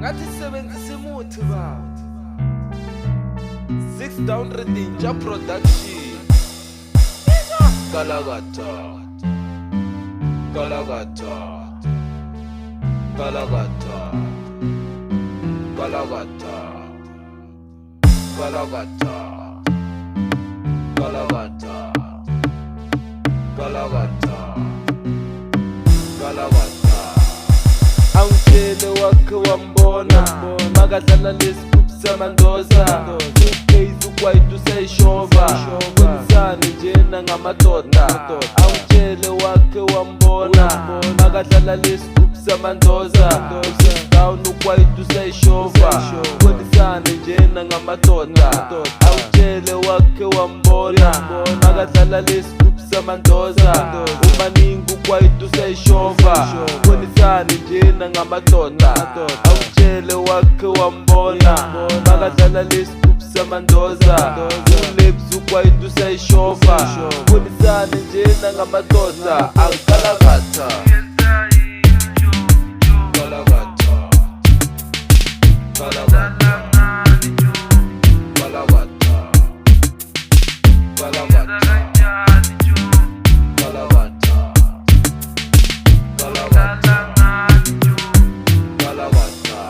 ngathi sisebenzisa imuthi ba 6 down Redinja production Galagata Galagata Galagata Galagata Galagata Galagata Galagata Galagata Angitshele wakhe wambona makadlala lesigubhu samandoza uGaze ukwayito usayishova kwenisane njena ngamadoda Angitshele wakhe wambona makadlala lesigubhu samandoza down ukwayito usayishova kwenisane njena ngamadoda Angitshele wakhe wambona makadlala lesigubhu samandoza umaningi ukwayito usayishova kwenisane njena ngamadoda Angitshele wakhe wambona makadlala lesigubhu samandoza uLebs ukwayito usayishova kwenisane njena ngamadoda Galagata Galagata Galagata Galagata Galagata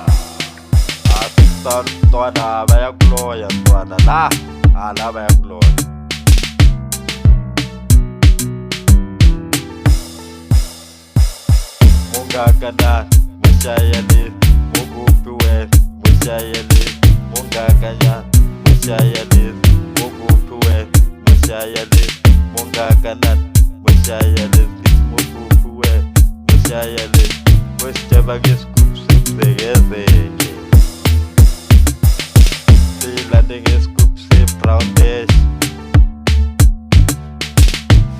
Twana bayakuloya twana la ala bayakuloya Mungakana mushayali mugupiwe mushayali mungakanya mushayali mugupiwe mushayali mungakana mushayali mugupiwe mushayali mushtabagis kupsegezeke landing is scoop say brown dash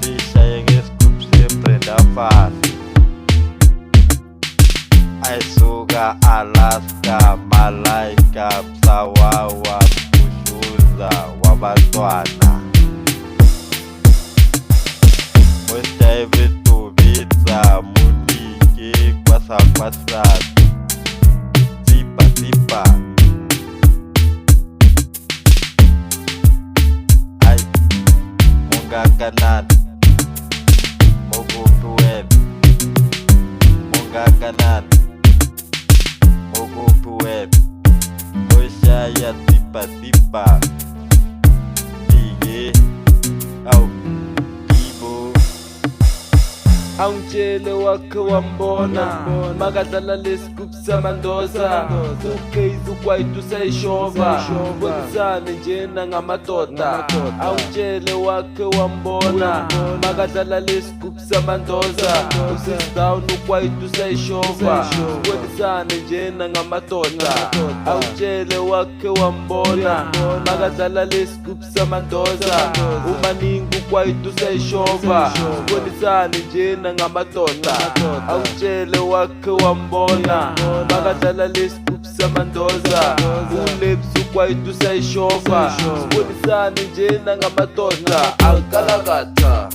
Fishing is scoop say Brenda fast Aisuga Alaska Malaika Sawawa Kushuza Wabatwana Mushaive Tuvitsa Munike Kwasa Kwasa Zipa Zipa Mungakanan Mugupuwen Mungakanan Mugupuwen Mushaya Tipa Tipa Dige Au Ibo Angitshele wakhe wambona makadlala lesigubhu samandoza uGaze ukwayito usayishova kwenisane njena ngamadoda Angitshele wakhe wambona makadlala lesigubhu samandoza down ukwayito usayishova kwenisane njena ngamadoda Angitshele wakhe wambona makadlala lesigubhu samandoza umaningi ukwayito usayishova kwenisane njena ngamadoda Angitshele wakhe wambona makadlala lesigubhu samandoza uLebs ukwayito usayishova kwenisane njena ngamadoda Galagata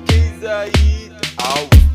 Kizaid, au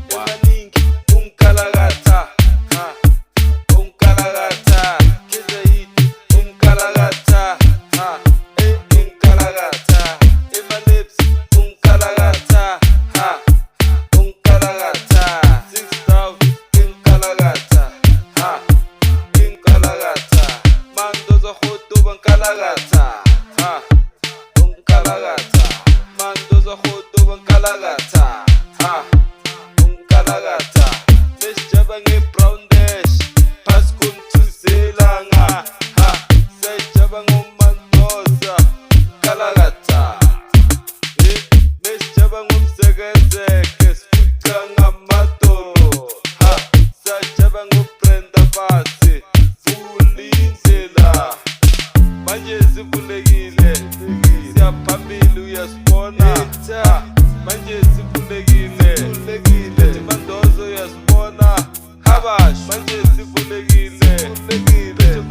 sikhululekile